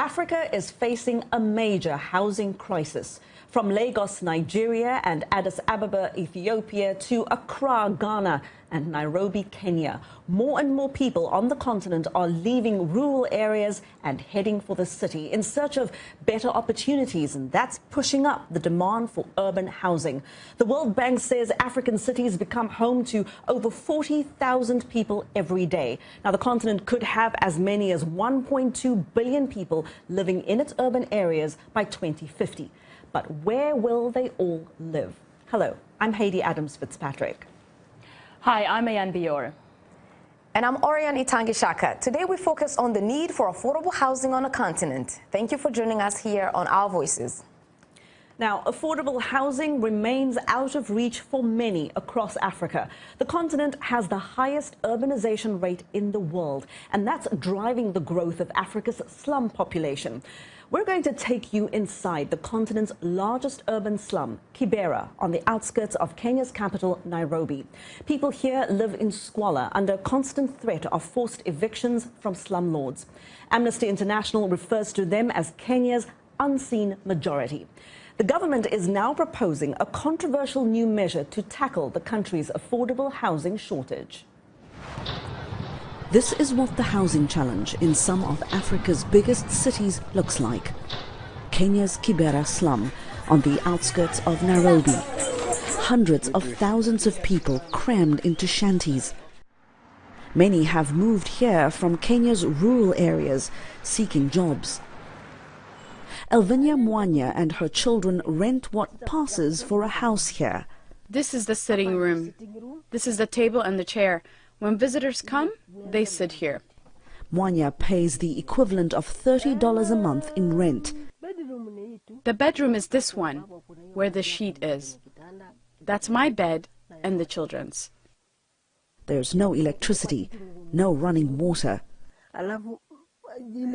Africa is facing a major housing crisis. From Lagos, Nigeria, and Addis Ababa, Ethiopia, to Accra, Ghana, and Nairobi, Kenya, more and more people on the continent are leaving rural areas and heading for the city in search of better opportunities, and that's pushing up the demand for urban housing. The World Bank says African cities become home to over 40,000 people every day. Now, the continent could have as many as 1.2 billion people living in its urban areas by 2050. But where will they all live? Hello, I'm Heidi Adams-Fitzpatrick. Hi, I'm Ayan Bior. And I'm Orion Itangishaka. Today we focus on the need for affordable housing on the continent. Thank you for joining us here on Our Voices. Now, affordable housing remains out of reach for many across Africa. The continent has the highest urbanization rate in the world, and that's driving the growth of Africa's slum population. We're going to take you inside the continent's largest urban slum, Kibera, on the outskirts of Kenya's capital, Nairobi. People here live in squalor under constant threat of forced evictions from slumlords. Amnesty International refers to them as Kenya's unseen majority. The government is now proposing a controversial new measure to tackle the country's affordable housing shortage. This is what the housing challenge in some of Africa's biggest cities looks like. Kenya's Kibera slum on the outskirts of Nairobi. Hundreds of thousands of people crammed into shanties. Many have moved here from Kenya's rural areas seeking jobs. Elvinia Mwanya and her children rent what passes for a house here. This is the sitting room. This is the table and the chair. When visitors come, they sit here. Mwanya pays the equivalent of $30 a month in rent. The bedroom is this one, where the sheet is. That's my bed and the children's. There's no electricity, no running water.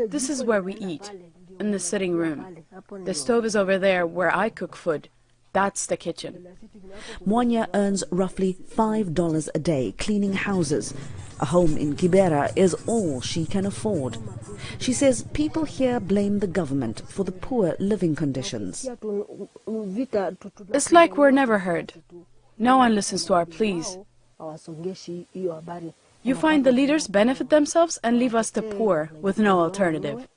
This is where we eat, in the sitting room. The stove is over there where I cook food. That's the kitchen. Mwanya earns roughly $5 a day cleaning houses. A home in Kibera is all she can afford. She says people here blame the government for the poor living conditions. It's like we're never heard. No one listens to our pleas. You find the leaders benefit themselves and leave us the poor with no alternative.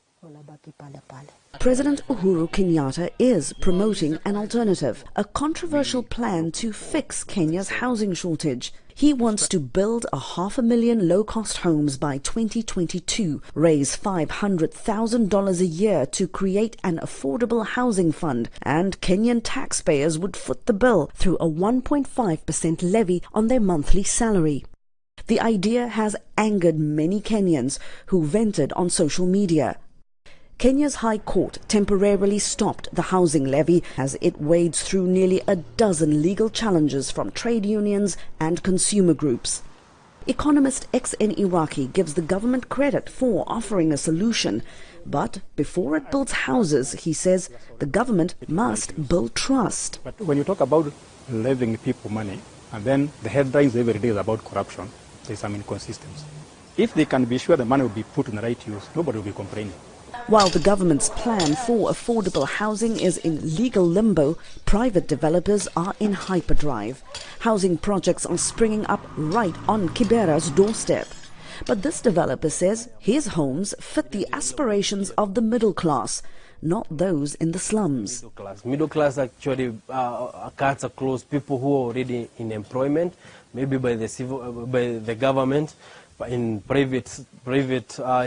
President Uhuru Kenyatta is promoting an alternative, a controversial plan to fix Kenya's housing shortage. He wants to build 500,000 low-cost homes by 2022, raise $500,000 a year to create an affordable housing fund, and Kenyan taxpayers would foot the bill through a 1.5% levy on their monthly salary. The idea has angered many Kenyans who vented on social media. Kenya's High Court temporarily stopped the housing levy as it wades through nearly a dozen legal challenges from trade unions and consumer groups. Economist XN Iraqi gives the government credit for offering a solution, but before it builds houses, he says, the government must build trust. But when you talk about levying people money, and then the headlines every day is about corruption, there's some inconsistency. If they can be sure the money will be put in the right use, nobody will be complaining. While the government's plan for affordable housing is in legal limbo, private developers are in hyperdrive. Housing projects are springing up right on Kibera's doorstep. But this developer says his homes fit the aspirations of the middle class, not those in the slums. Middle class actually cuts across people who are already in employment, maybe by the government, in private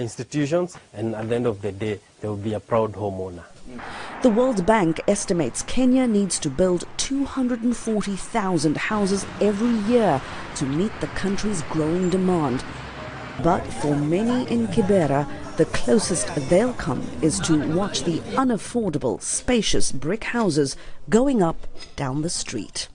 institutions, and at the end of the day, there will be a proud homeowner. The World Bank estimates Kenya needs to build 240,000 houses every year to meet the country's growing demand. But for many in Kibera, the closest they'll come is to watch the unaffordable, spacious brick houses going up down the street.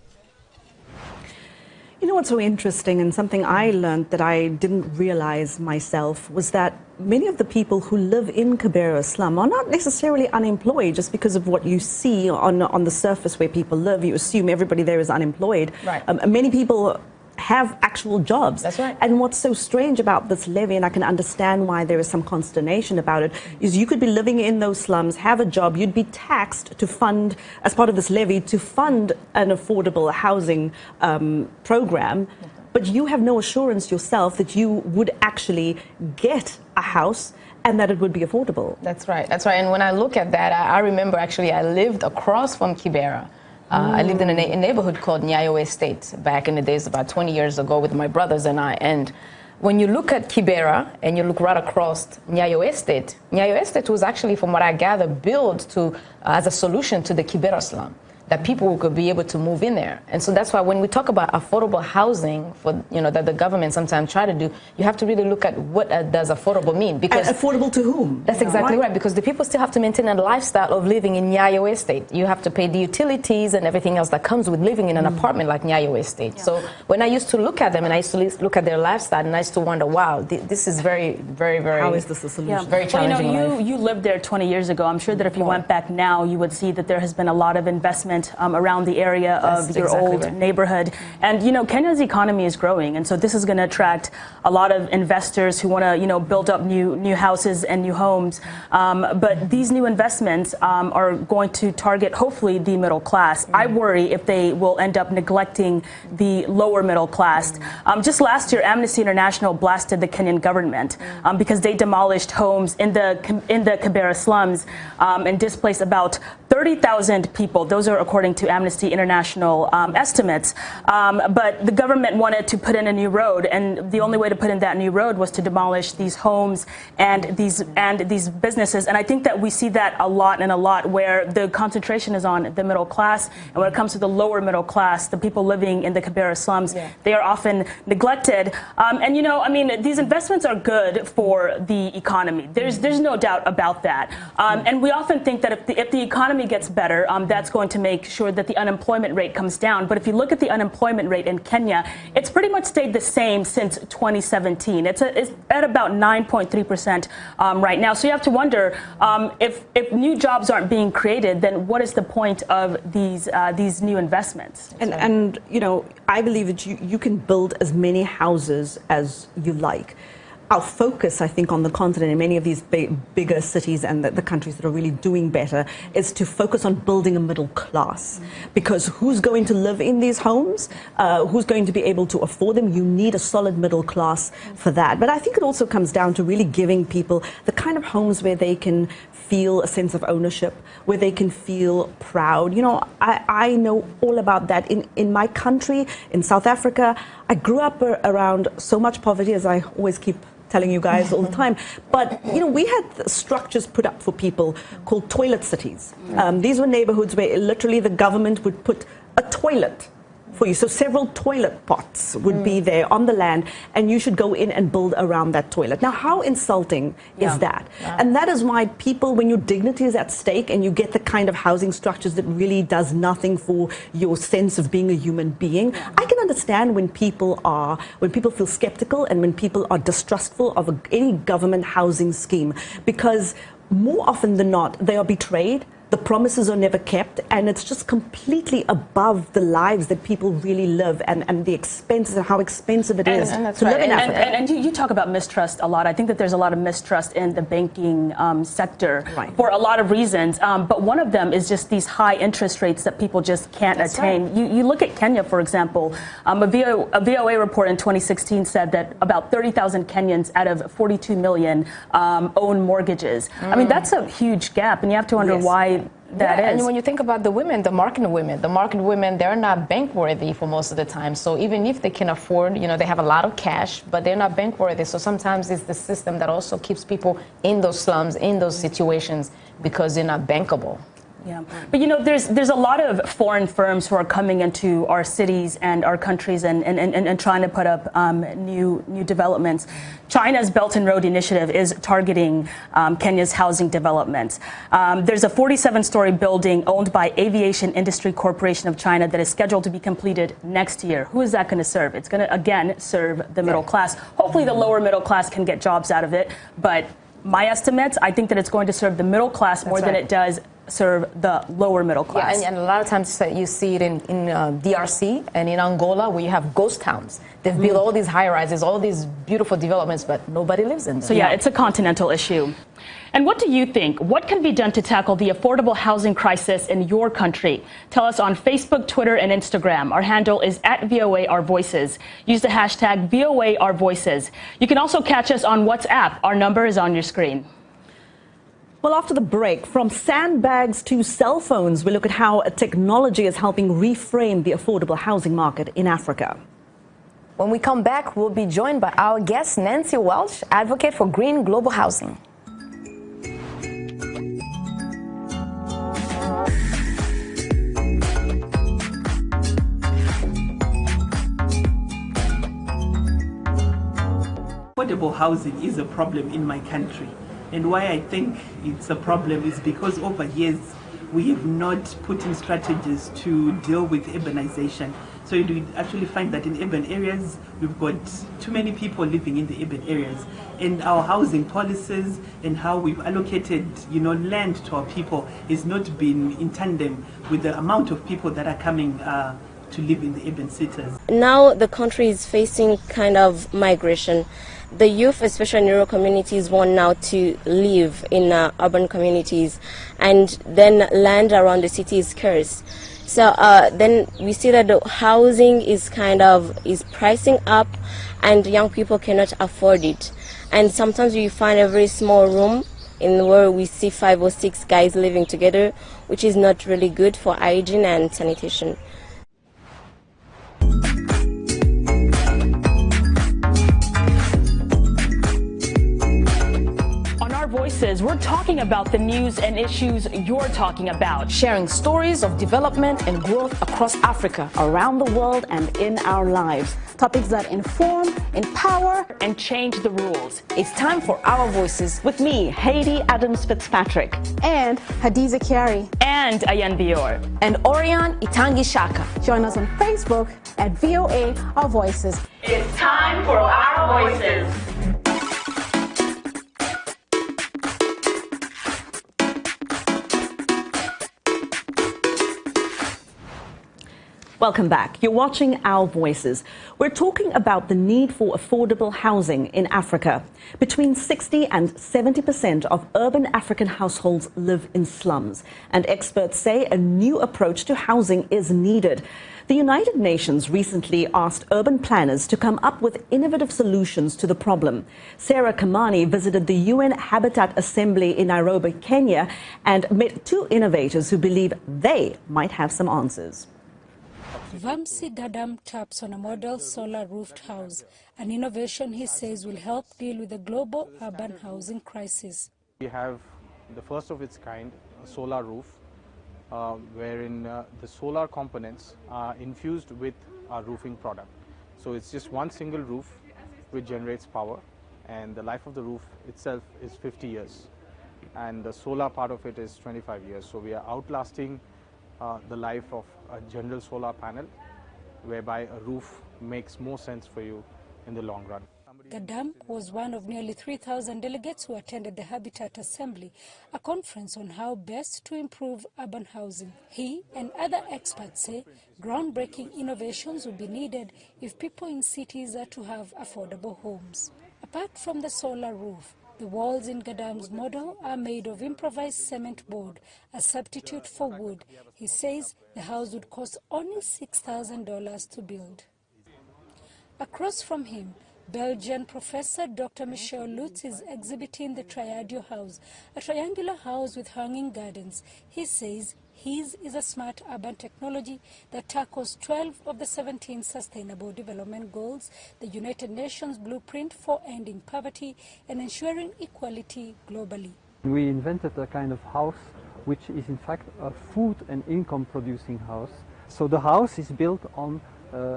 You know what's so interesting, and something I learned that I didn't realize myself, was that many of the people who live in Kibera slum are not necessarily unemployed just because of what you see on the surface where people live. You assume everybody there is unemployed. Right. Many people have actual jobs. That's right. And what's so strange about this levy, and I can understand why there is some consternation about it, is you could be living in those slums, have a job, you'd be taxed to fund, as part of this levy, to fund an affordable housing program, but you have no assurance yourself that you would actually get a house and that it would be affordable. That's right. That's right. And when I look at that, I remember actually I lived across from Kibera. I lived in a neighborhood called Nyayo Estate back in the days, about 20 years ago, with my brothers and I. And when you look at Kibera and you look right across Nyayo Estate was actually, from what I gather, built to as a solution to the Kibera slum, that people could be able to move in there. And so that's why when we talk about affordable housing, for that the government sometimes try to do, you have to really look at what does affordable mean. Because and affordable to whom? That's exactly right, because the people still have to maintain a lifestyle of living in Nyayo Estate. You have to pay the utilities and everything else that comes with living in an apartment like Nyayo Estate. Yeah. So when I used to look at them and I used to look at their lifestyle, and I used to wonder, wow, this is very, very, very... How is this a solution? Yeah. Very challenging. Well, you lived there 20 years ago. I'm sure that if you went back now, you would see that there has been a lot of investment around the area of your old neighborhood. And, Kenya's economy is growing. And so this is going to attract a lot of investors who want to, build up new houses and new homes. But these new investments are going to target, hopefully, the middle class. I worry if they will end up neglecting the lower middle class. Just last year, Amnesty International blasted the Kenyan government because they demolished homes in the Kibera slums and displaced about 30,000 people. Those are according to Amnesty International estimates. But the government wanted to put in a new road, and the only way to put in that new road was to demolish these homes and these businesses. And I think that we see that a lot where the concentration is on the middle class. And when it comes to the lower middle class, the people living in the Kibera slums, they are often neglected. These investments are good for the economy. There's no doubt about that. And we often think that if the economy gets better, that's going to make sure that the unemployment rate comes down. But if you look at the unemployment rate in Kenya, it's pretty much stayed the same since 2017. It's at about 9.3% right now. So you have to wonder, if new jobs aren't being created, then what is the point of these new investments? And I believe that you can build as many houses as you like. Our focus, I think, on the continent in many of these bigger cities and the countries that are really doing better is to focus on building a middle class. Because who's going to live in these homes? Who's going to be able to afford them? You need a solid middle class for that. But I think it also comes down to really giving people the kind of homes where they can feel a sense of ownership, where they can feel proud. I know all about that. In my country, in South Africa, I grew up around so much poverty, as I always keep telling you guys all the time. But, we had structures put up for people called toilet cities. These were neighborhoods where literally the government would put a toilet for you. So several toilet pots would be there on the land, and you should go in and build around that toilet. Now, how insulting is that? And that is why people, when your dignity is at stake and you get the kind of housing structures that really does nothing for your sense of being a human being, I can understand when people feel skeptical and when people are distrustful of any government housing scheme, because more often than not, they are betrayed. The promises are never kept, and it's just completely above the lives that people really live, and the expenses and how expensive it is to live in Africa. And you talk about mistrust a lot. I think that there's a lot of mistrust in the banking sector for a lot of reasons, but one of them is just these high interest rates that people just can't attain. You look at Kenya, for example. A V.O.A. report in 2016 said that about 30,000 Kenyans out of 42 million own mortgages. I mean, that's a huge gap, and you have to wonder why that is. And when you think about the market women, they're not bank worthy for most of the time. So even if they can afford, they have a lot of cash, but they're not bank worthy. So sometimes it's the system that also keeps people in those slums, in those situations, because they're not bankable. Yeah, but there's a lot of foreign firms who are coming into our cities and our countries and trying to put up new developments. China's Belt and Road Initiative is targeting Kenya's housing developments. There's a 47-story building owned by Aviation Industry Corporation of China that is scheduled to be completed next year. Who is that going to serve? It's going to, again, serve the middle class. Hopefully the lower middle class can get jobs out of it, but my estimates, I think that it's going to serve the middle class more than it does serve the lower middle class. Yeah, and a lot of times you see it in DRC and in Angola, where you have ghost towns. They've built all these high-rises, all these beautiful developments, but nobody lives in them. So yeah, it's a continental issue. And what do you think? What can be done to tackle the affordable housing crisis in your country? Tell us on Facebook, Twitter, and Instagram. Our handle is @VOA Our Voices. Use the hashtag VOA Our Voices. You can also catch us on WhatsApp. Our number is on your screen. Well, after the break, from sandbags to cell phones, we look at how technology is helping reframe the affordable housing market in Africa. When we come back, we'll be joined by our guest, Nancy Welch, advocate for green global housing. Affordable housing is a problem in my country. And why I think it's a problem is because over years we have not put in strategies to deal with urbanization. So you actually find that in urban areas we've got too many people living in the urban areas, and our housing policies and how we've allocated, land to our people has not been in tandem with the amount of people that are coming to live in the urban cities. Now the country is facing kind of migration. The youth, especially in rural communities, want now to live in urban communities, and then land around the city is scarce. So then we see that the housing is pricing up, and young people cannot afford it. And sometimes we find a very small room in where we see 5 or 6 guys living together, which is not really good for hygiene and sanitation. Voices, we're talking about the news and issues you're talking about. Sharing stories of development and growth across Africa, around the world, and in our lives. Topics that inform, empower, and change the rules. It's time for Our Voices. With me, Haiti Adams Fitzpatrick. And Hadiza Kiari. And Ayan Bior. And Orion Itangi Shaka. Join us on Facebook at VOA Our Voices. It's time for Our Voices. Welcome back. You're watching Our Voices. We're talking about the need for affordable housing in Africa. Between 60 and 70% of urban African households live in slums, and experts say a new approach to housing is needed. The United Nations recently asked urban planners to come up with innovative solutions to the problem. Sarah Kamani visited the UN Habitat Assembly in Nairobi, Kenya, and met 2 innovators who believe they might have some answers. Vamsi Dadam taps on a model solar-roofed house, an innovation he says will help deal with the global urban housing crisis. We have the first of its kind, a solar roof, wherein the solar components are infused with our roofing product. So it's just one single roof which generates power, and the life of the roof itself is 50 years. And the solar part of it is 25 years. So we are outlasting the life of a general solar panel, whereby a roof makes more sense for you in the long run. Gadam was one of nearly 3,000 delegates who attended the Habitat Assembly, a conference on how best to improve urban housing. He and other experts say groundbreaking innovations will be needed if people in cities are to have affordable homes. Apart from the solar roof, the walls in Gadam's model are made of improvised cement board, a substitute for wood. He says the house would cost only $6,000 to build. Across from him, Belgian professor Dr. Michel Lutz is exhibiting the Triadio house, a triangular house with hanging gardens. He says his is a smart urban technology that tackles 12 of the 17 Sustainable Development Goals, the United Nations blueprint for ending poverty and ensuring equality globally. We invented a kind of house which is in fact a food and income producing house. So the house is built on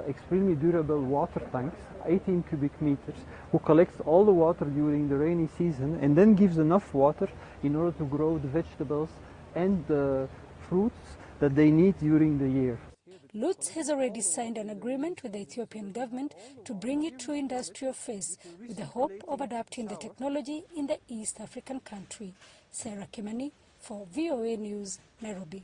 extremely durable water tanks, 18 cubic meters, who collects all the water during the rainy season and then gives enough water in order to grow the vegetables and the fruits that they need during the year. Lutz has already signed an agreement with the Ethiopian government to bring it to industrial phase with the hope of adapting the technology in the East African country. Sarah Kimani, For VOA News, Nairobi.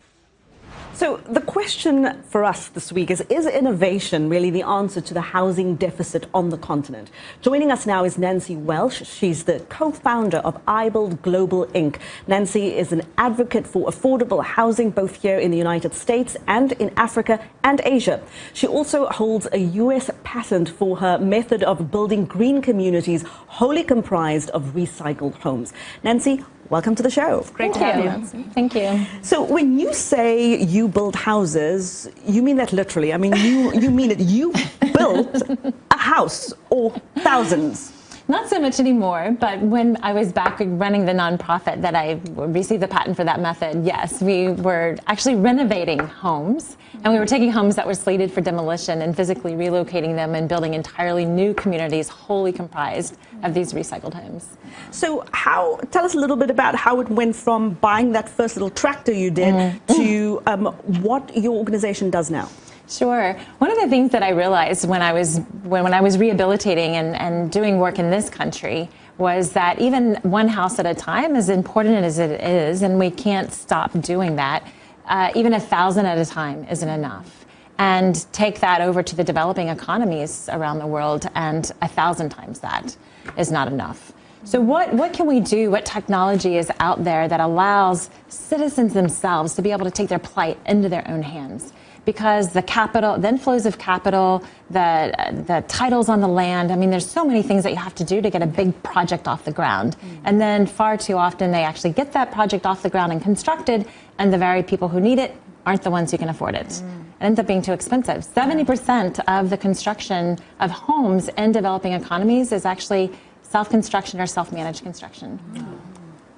So the question for us this week is innovation really the answer to the housing deficit on the continent? Joining us now is Nancy Welsh. She's the co-founder of iBuild Global Inc. Nancy is an advocate for affordable housing both here in the United States and in Africa and Asia. She also holds a U.S. patent for her method of building green communities wholly comprised of recycled homes. Nancy, welcome to the show. Great to have you. Thank you. So when you say you build houses, you mean that literally. I mean, you mean it. You built a house or thousands. Not so much anymore, but when I was back running the nonprofit that I received the patent for that method, yes, we were actually renovating homes, and we were taking homes that were slated for demolition and physically relocating them and building entirely new communities wholly comprised of these recycled homes. So tell us a little bit about how it went from buying that first little tractor you did to what your organization does now. Sure. One of the things that I realized when I was rehabilitating and doing work in this country was that even one house at a time, as important as it is, and we can't stop doing that, even 1,000 at a time isn't enough. And take that over to the developing economies around the world, and 1,000 times that is not enough. So what can we do? What technology is out there that allows citizens themselves to be able to take their plight into their own hands? Because the capital, the inflows of capital, the titles on the land, I mean, there's so many things that you have to do to get a big project off the ground. And then far too often they actually get that project off the ground and constructed, and the very people who need it aren't the ones who can afford it. It ends up being too expensive. 70% of the construction of homes in developing economies is actually self-construction or self-managed construction.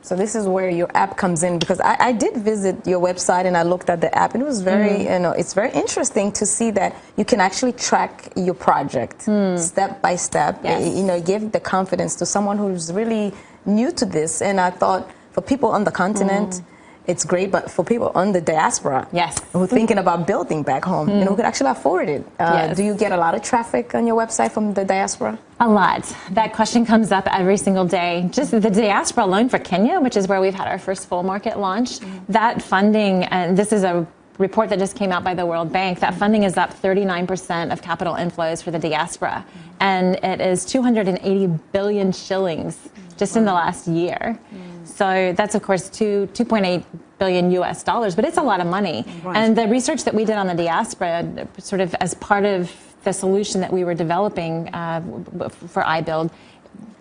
So this is where your app comes in, because I did visit your website and I looked at the app, and it was very, it's very interesting to see that you can actually track your project step by step. Yes. Give the confidence to someone who's really new to this. And I thought for people on the continent, it's great, but for people on the diaspora, who are thinking about building back home, who could actually afford it. Do you get a lot of traffic on your website from the diaspora? A lot. That question comes up every single day. Just the diaspora alone for Kenya, which is where we've had our first full market launch, that funding, and this is a report that just came out by the World Bank, that funding is up 39% of capital inflows for the diaspora. And it is 280 billion shillings just in the last year. So that's, of course, 2.8 billion US dollars, but it's a lot of money. Right. And the research that we did on the diaspora, sort of as part of the solution that we were developing for iBuild,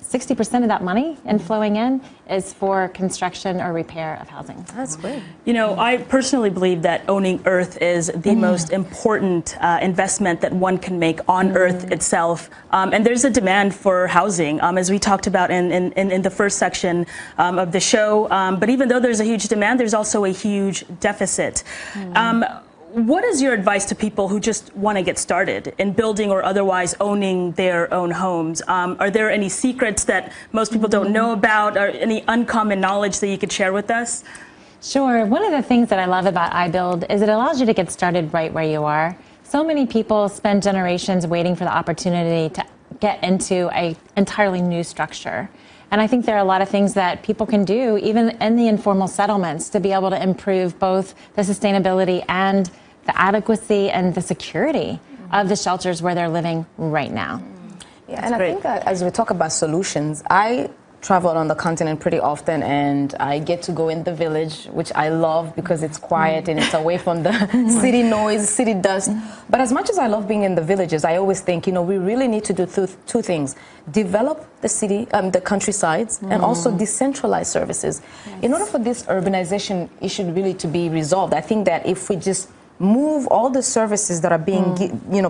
60% of that money flowing in is for construction or repair of housing. That's great. I personally believe that owning Earth is the most important investment that one can make on Earth itself. And there's a demand for housing, as we talked about in the first section of the show. But even though there's a huge demand, there's also a huge deficit. What is your advice to people who just want to get started in building or otherwise owning their own homes? Are there any secrets that most people don't know about, or any uncommon knowledge that you could share with us? Sure. One of the things that I love about iBuild is it allows you to get started right where you are. So many people spend generations waiting for the opportunity to get into an entirely new structure. And I think there are a lot of things that people can do, even in the informal settlements, to be able to improve both the sustainability and the adequacy and the security of the shelters where they're living right now. Yeah, and I think that as we talk about solutions, I travel on the continent pretty often, and I get to go in the village, which I love because it's quiet and it's away from the city noise, city dust. But as much as I love being in the villages, I always think, we really need to do two things. Develop the city, the countrysides, and also decentralize services. Yes. In order for this urbanization issue really to be resolved, I think that if we just move all the services that are being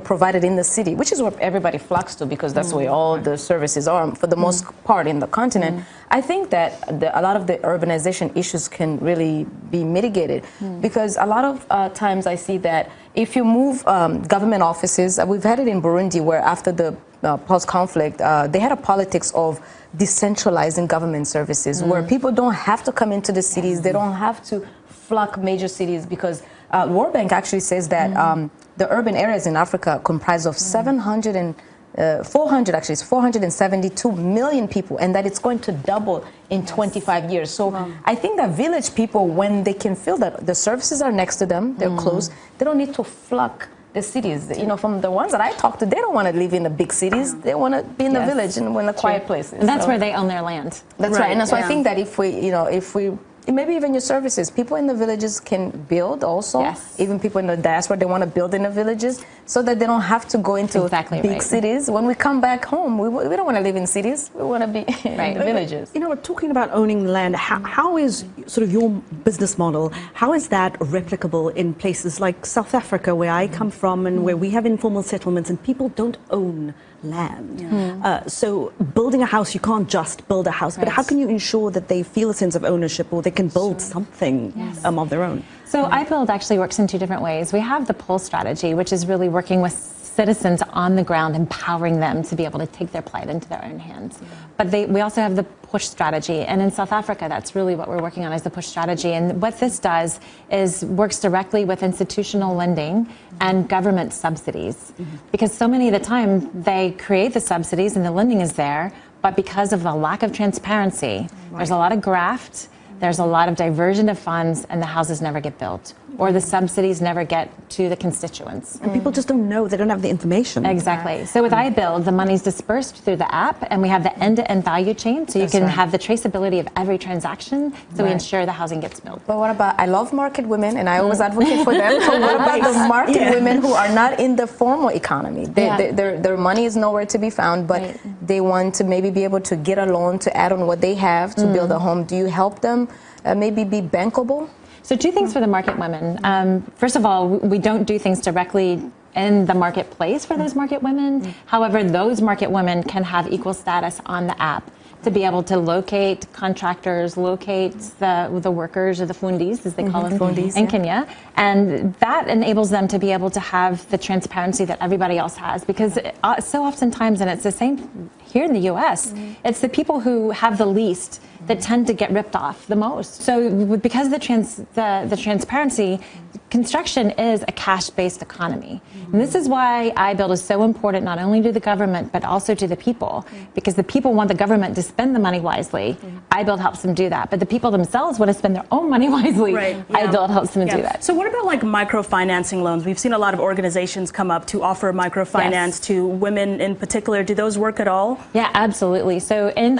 provided in the city, which is where everybody flocks to because that's where all the services are for the most part in the continent, I think that a lot of the urbanization issues can really be mitigated because a lot of times I see that if you move government offices, we've had it in Burundi where after the post-conflict, they had a politics of decentralizing government services where people don't have to come into the cities, they don't have to flock major cities because World Bank actually says that the urban areas in Africa comprise of 700 472 million people, and that it's going to double in 25 years. So I think that village people, when they can feel that the services are next to them, they're close, they don't need to flock the cities. You know, from the ones that I talk to, they don't want to live in the big cities. They want to be in the village and in the quiet places. And that's where they own their land. That's right. And so I think that if we maybe even your services, people in the villages can build also. Yes. Even people in the diaspora, they want to build in the villages so that they don't have to go into big cities. When we come back home, we don't want to live in cities. We want to be in the villages. You know, we're talking about owning land. How is sort of your business model, how is that replicable in places like South Africa, where I come from, and where we have informal settlements and people don't own land? So building a house, you can't just build a house, but how can you ensure that they feel a sense of ownership, or they can build something of their own? So iBuild actually works in two different ways. We have the pull strategy, which is really working with citizens on the ground, empowering them to be able to take their plight into their own hands. But we also have the push strategy, and in South Africa, that's really what we're working on, is the push strategy. And what this does is works directly with institutional lending and government subsidies, because so many of the time they create the subsidies and the lending is there, but because of the lack of transparency, there's a lot of graft, there's a lot of diversion of funds, and the houses never get built, or the subsidies never get to the constituents. And people just don't know, they don't have the information. Exactly. So with iBuild, the money's dispersed through the app, and we have the end-to-end value chain, so you can have the traceability of every transaction, so we ensure the housing gets built. But what about, I love market women, and I always advocate for them. So what about the market women who are not in the formal economy? Their money is nowhere to be found, but they want to maybe be able to get a loan to add on what they have to build a home. Do you help them maybe be bankable? So two things for the market women. First of all, we don't do things directly in the marketplace for those market women. However, those market women can have equal status on the app to be able to locate contractors, locate the workers, or the fundis, as they call them in Kenya. And that enables them to be able to have the transparency that everybody else has. Because so oftentimes, and it's the same here in the U.S., it's the people who have the least that tend to get ripped off the most. So because the transparency, construction is a cash-based economy. And this is why iBuild is so important, not only to the government, but also to the people, because the people want the government to spend the money wisely. iBuild helps them do that. But the people themselves want to spend their own money wisely. iBuild helps them do that. So what about like microfinancing loans? We've seen a lot of organizations come up to offer microfinance to women in particular. Do those work at all? Yeah, absolutely. So in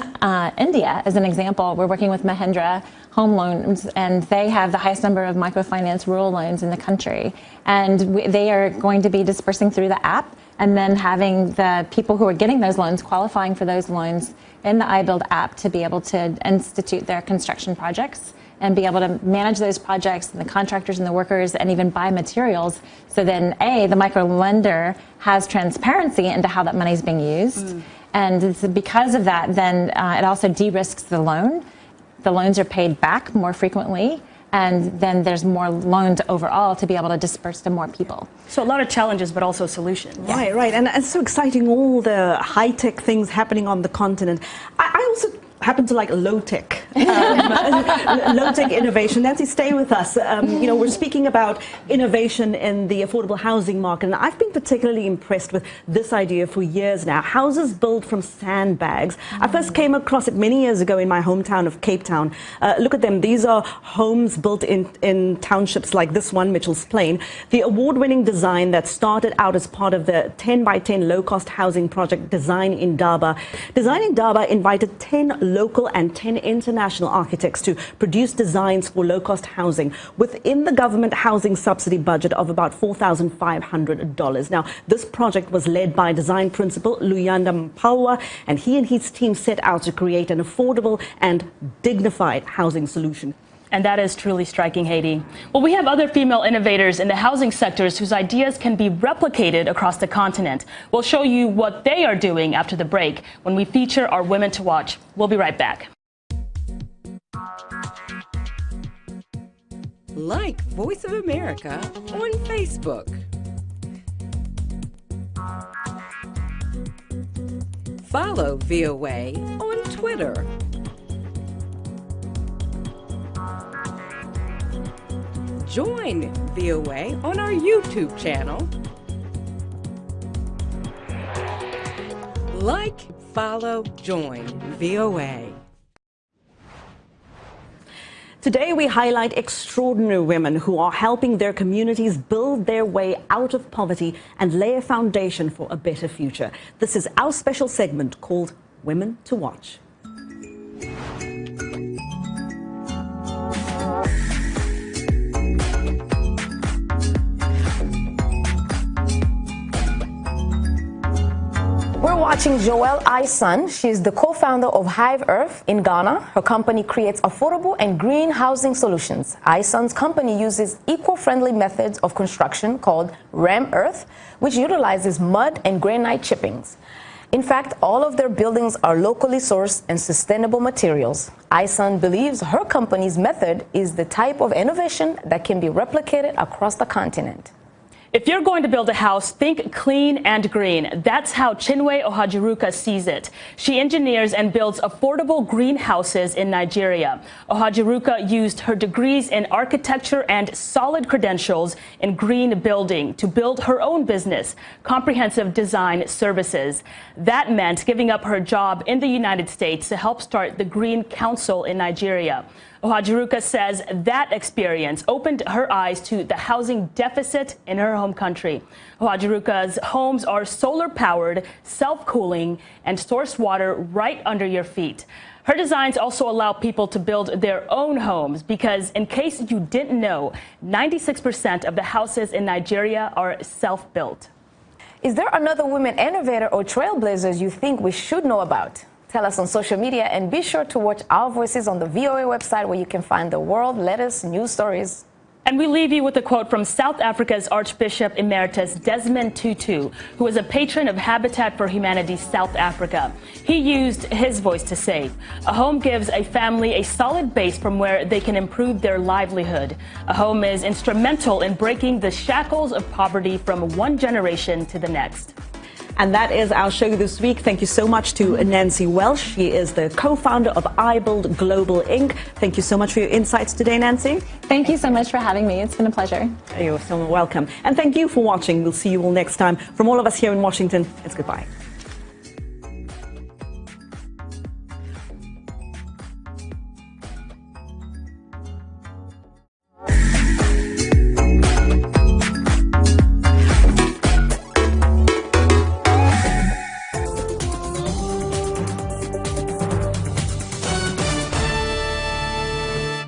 India, as an example, we're working with Mahindra Home Loans, and they have the highest number of microfinance rural loans in the country. And they are going to be dispersing through the app, and then having the people who are getting those loans, qualifying for those loans in the iBuild app, to be able to institute their construction projects and be able to manage those projects, and the contractors and the workers, and even buy materials. So then, the micro lender has transparency into how that money is being used. And it's because of that, then it also de-risks the loan. The loans are paid back more frequently, and then there's more loans overall to be able to disperse to more people. So a lot of challenges, but also solutions. Right. And it's so exciting, all the high-tech things happening on the continent. I also happen to like low-tech, low-tech innovation. Nancy, stay with us. You know, we're speaking about innovation in the affordable housing market, and I've been particularly impressed with this idea for years now. Houses built from sandbags. I first came across it many years ago in my hometown of Cape Town. Look at them. These are homes built in townships like this one, Mitchell's Plain. The award-winning design that started out as part of the 10 by 10 low-cost housing project Design Indaba. Design Indaba invited 10 local and 10 international architects to produce designs for low-cost housing within the government housing subsidy budget of about $4,500. Now, this project was led by design principal Luyanda Mpawa, and he and his team set out to create an affordable and dignified housing solution. And that is truly striking, Haiti. Well, we have other female innovators in the housing sectors whose ideas can be replicated across the continent. We'll show you what they are doing after the break when we feature our Women to Watch. We'll be right back. Like Voice of America on Facebook. Follow V.O.A. on Twitter. Join V.O.A. on our YouTube channel. Like, follow, join VOA. Today we highlight extraordinary women who are helping their communities build their way out of poverty and lay a foundation for a better future. This is our special segment called Women to Watch. We're watching Joelle Aison. She's the co-founder of Hive Earth in Ghana. Her company creates affordable and green housing solutions. Aison's company uses eco-friendly methods of construction called Ram Earth, which utilizes mud and granite chippings. In fact, all of their buildings are locally sourced and sustainable materials. Aison believes her company's method is the type of innovation that can be replicated across the continent. If you're going to build a house, think clean and green. That's how Chinwe Ohajiruka sees it. She engineers and builds affordable greenhouses in Nigeria. Ohajiruka used her degrees in architecture and solid credentials in green building to build her own business, Comprehensive Design Services. That meant giving up her job in the United States to help start the Green Council in Nigeria. Ohajiruka says that experience opened her eyes to the housing deficit in her home country. Ohajiruka's homes are solar-powered, self-cooling, and source water right under your feet. Her designs also allow people to build their own homes because, in case you didn't know, 96% of the houses in Nigeria are self-built. Is there another women innovator or trailblazers you think we should know about? Tell us on social media and be sure to watch Our Voices on the VOA website where you can find the world latest news stories. And we leave you with a quote from South Africa's Archbishop Emeritus Desmond Tutu, who is a patron of Habitat for Humanity South Africa. He used his voice to say, "A home gives a family a solid base from where they can improve their livelihood. A home is instrumental in breaking the shackles of poverty from one generation to the next." And that is our show this week. Thank you so much to Nancy Welsh. She is the co-founder of iBuild Global Inc. Thank you so much for your insights today, Nancy. Thank you so much for having me. It's been a pleasure. You're so welcome. And thank you for watching. We'll see you all next time. From all of us here in Washington, it's goodbye.